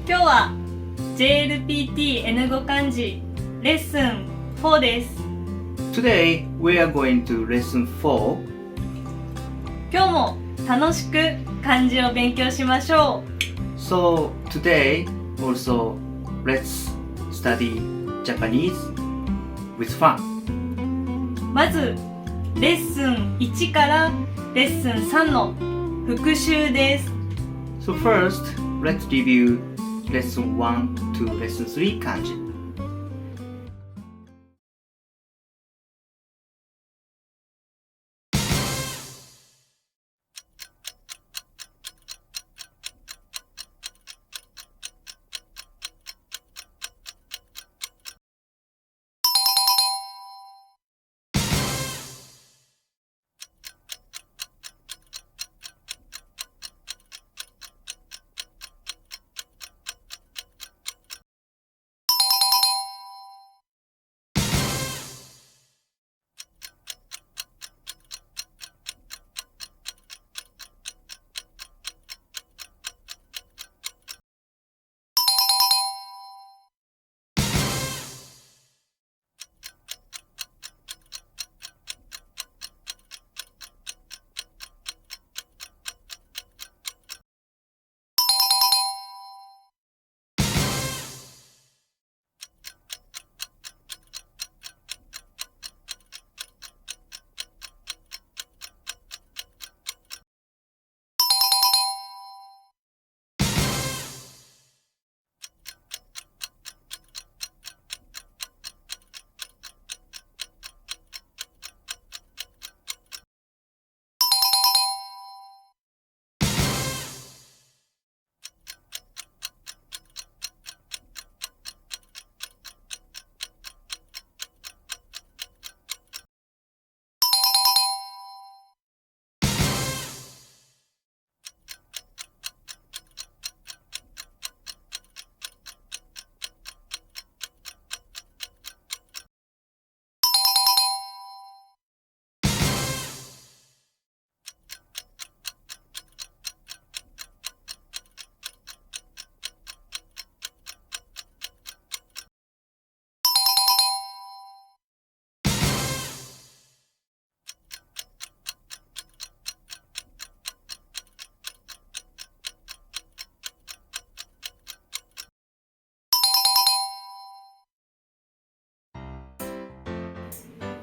今日は JLPT N5 漢字レッスン4です。 Today we are going to lesson 4. 今日も楽しく漢字を勉強しましょう。 So today also let's study Japanese with fun. まずレッスン1からレッスン3の復習です。 So first let's review lesson 1 to lesson 3 kanji.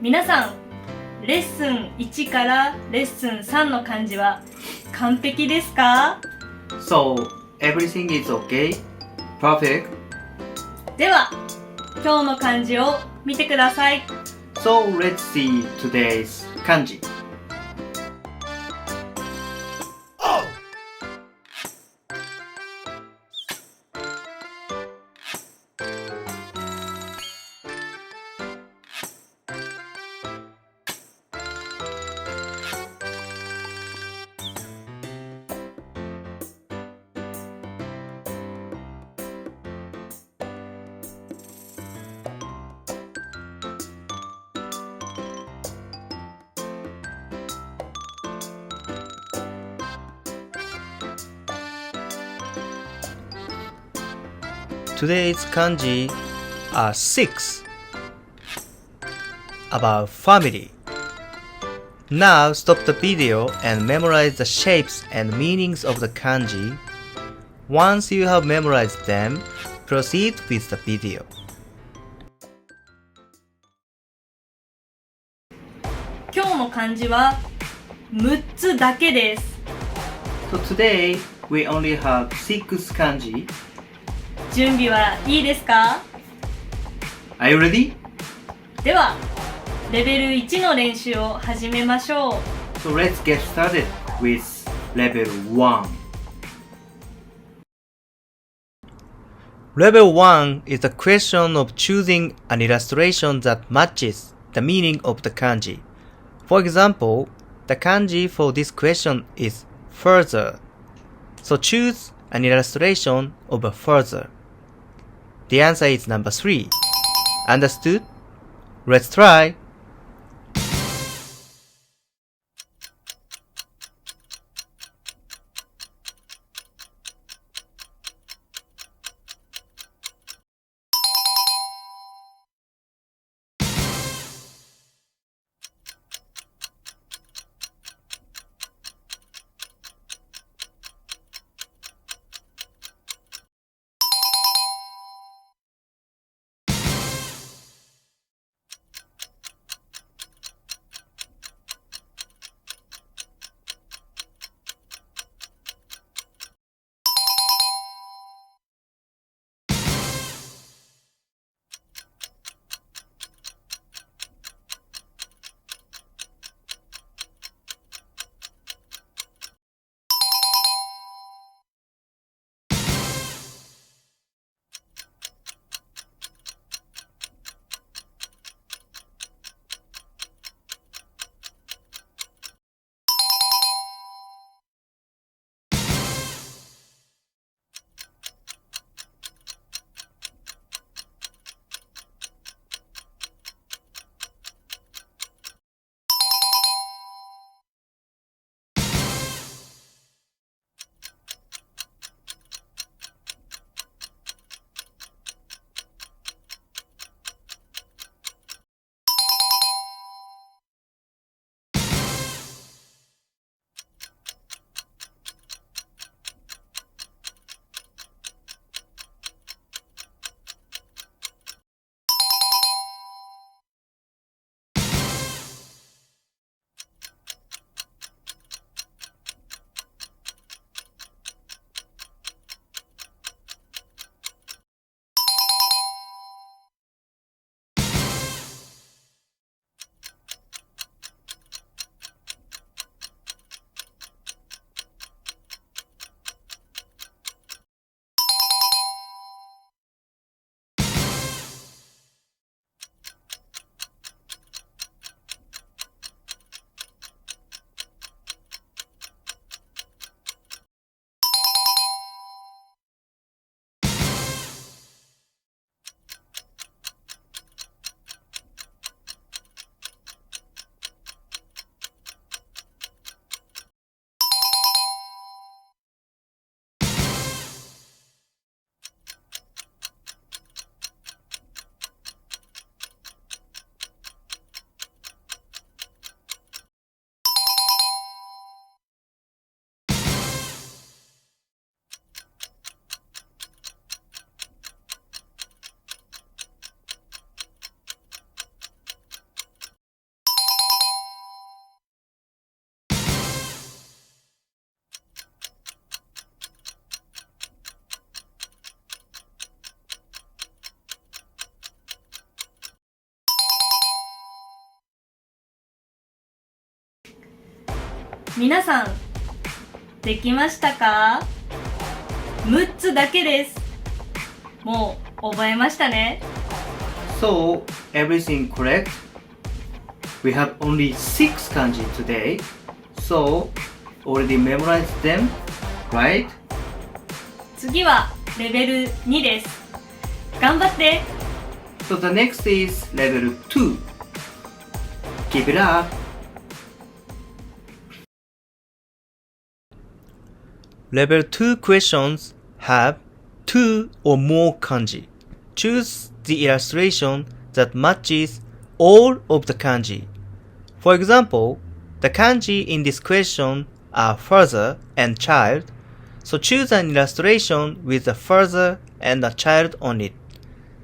皆さんレッスン1からレッスン3の漢字は完璧ですか？ So everything is okay? Perfect? では今日の漢字を見てください。 So let's see today's kanji. Today's kanji are 6 about family. Now stop the video and memorize the shapes and meanings of the kanji. Once you have memorized them, proceed with the video. 今日の漢字は6つだけです。 So today we only have 6 kanji. 準備はいいですか？ Are you ready? ではレベル1の練習を始めましょう。 So let's get started with level 1. Level 1 is the question of choosing an illustration that matches the meaning of the kanji. For example, the kanji for this question is further. So choose an illustration of a further. The answer is number 3. Understood? Let's try. 皆さんできましたか？6つだけです。もう覚えましたね。 So, everything correct? We have only 6 kanji today. So, already memorized them, right? 次はレベル2です。頑張って。 So the next is level 2. Keep it up. Level 2 questions have 2 or more kanji. Choose the illustration that matches all of the kanji. For example, the kanji in this question are father and child, so choose an illustration with a father and a child on it.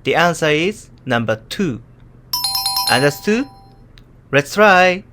The answer is number 2. Understood? Let's try!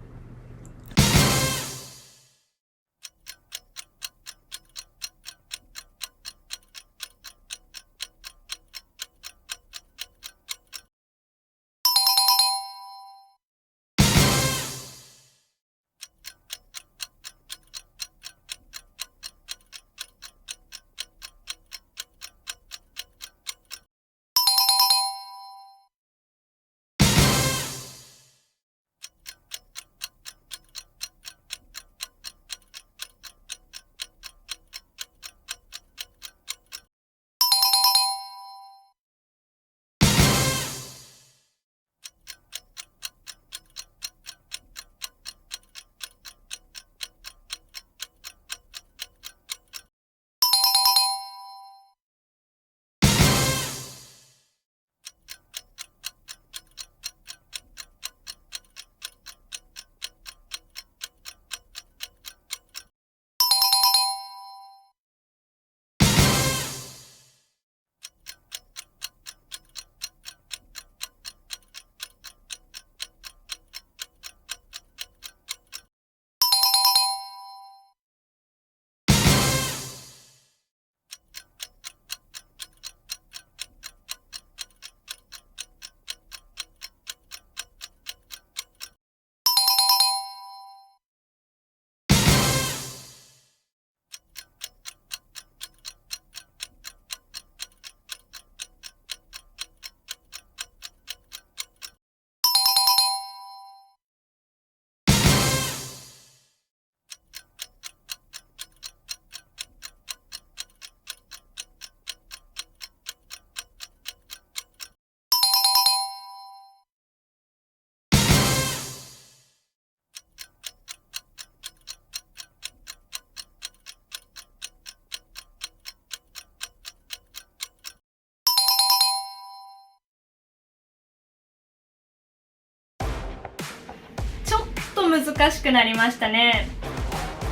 ちょっと難しくなりましたね。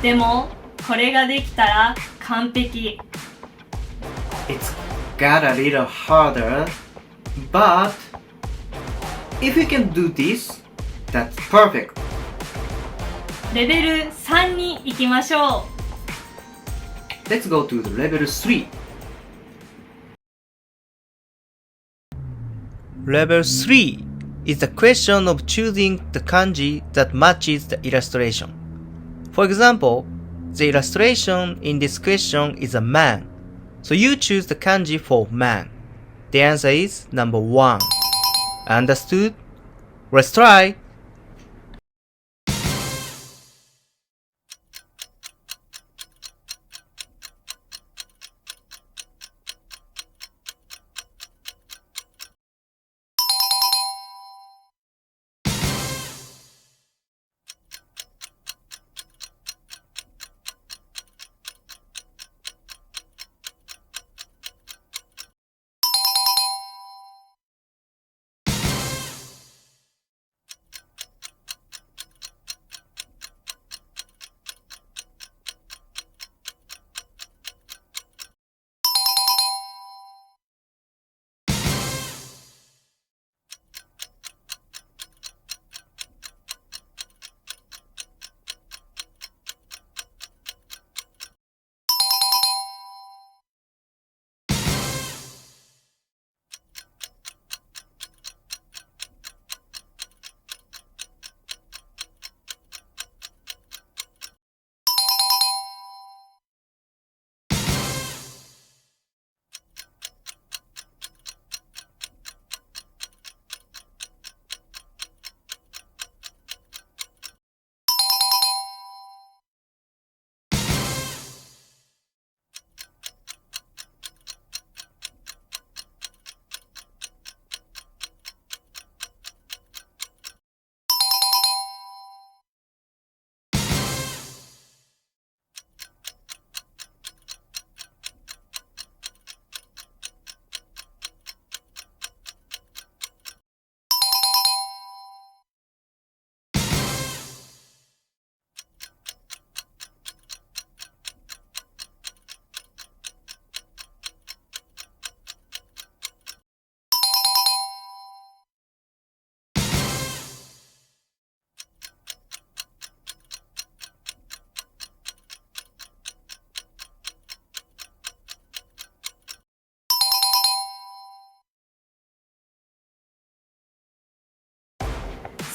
でもこれができたら完璧。 It's got a little harder, but if you can do this, that's perfect. レベル3に行きましょう。 Let's go to the level 3. Level 3 is the question of choosing the kanji that matches the illustration. For example, the illustration in this question is a man, so you choose the kanji for man. The answer is number 1. Understood? Let's try!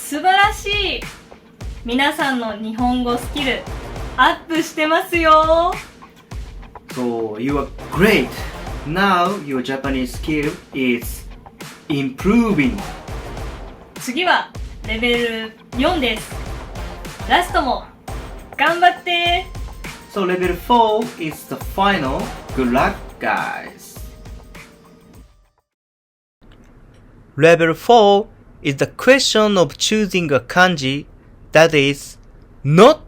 素晴らしい。皆さんの日本語スキルアップしてますよ。 So you are great. Now your Japanese skill is improving. 次はレベル4です。ラストも頑張って。 So level 4 is the final. Good luck, guys. Level 4 is the question of choosing a kanji that is not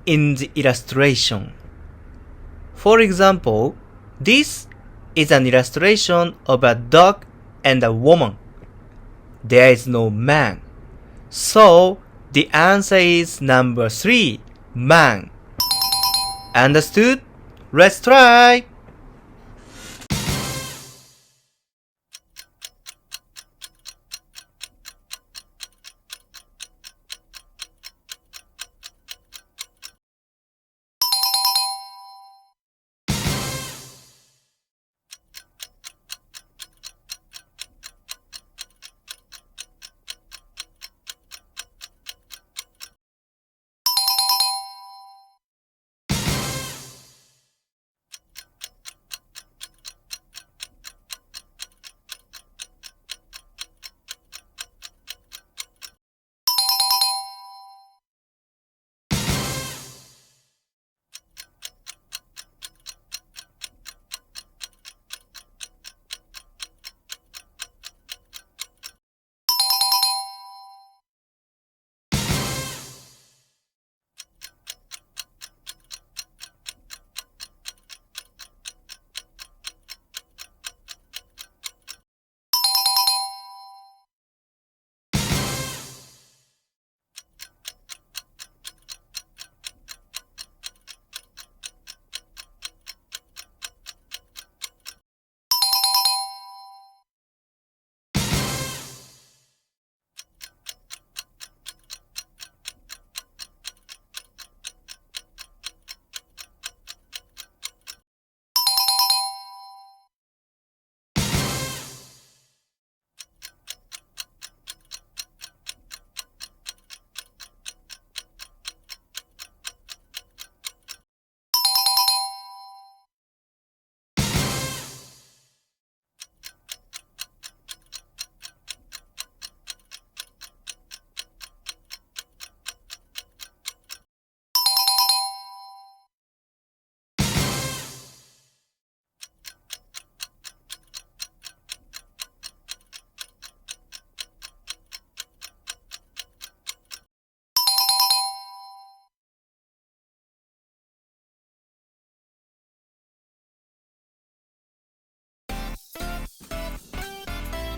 in the illustration. For example, this is an illustration of a dog and a woman. There is no man. So the answer is number 3, man. Understood? Let's try!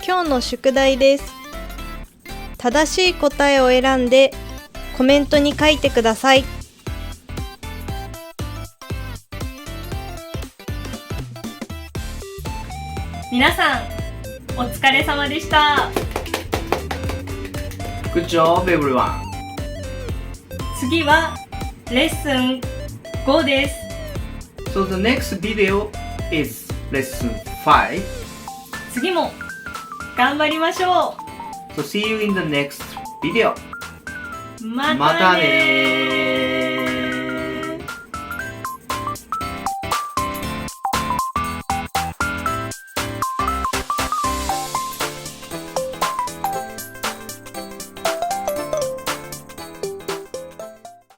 今日の宿題です。正しい答えを選んでコメントに書いてください。皆さんお疲れ様でした。 Good job, everyone. 次はレッスン5です。 So the next video is lesson 5. 次も頑張りましょ So see you in the next video. う。ままたたねねー。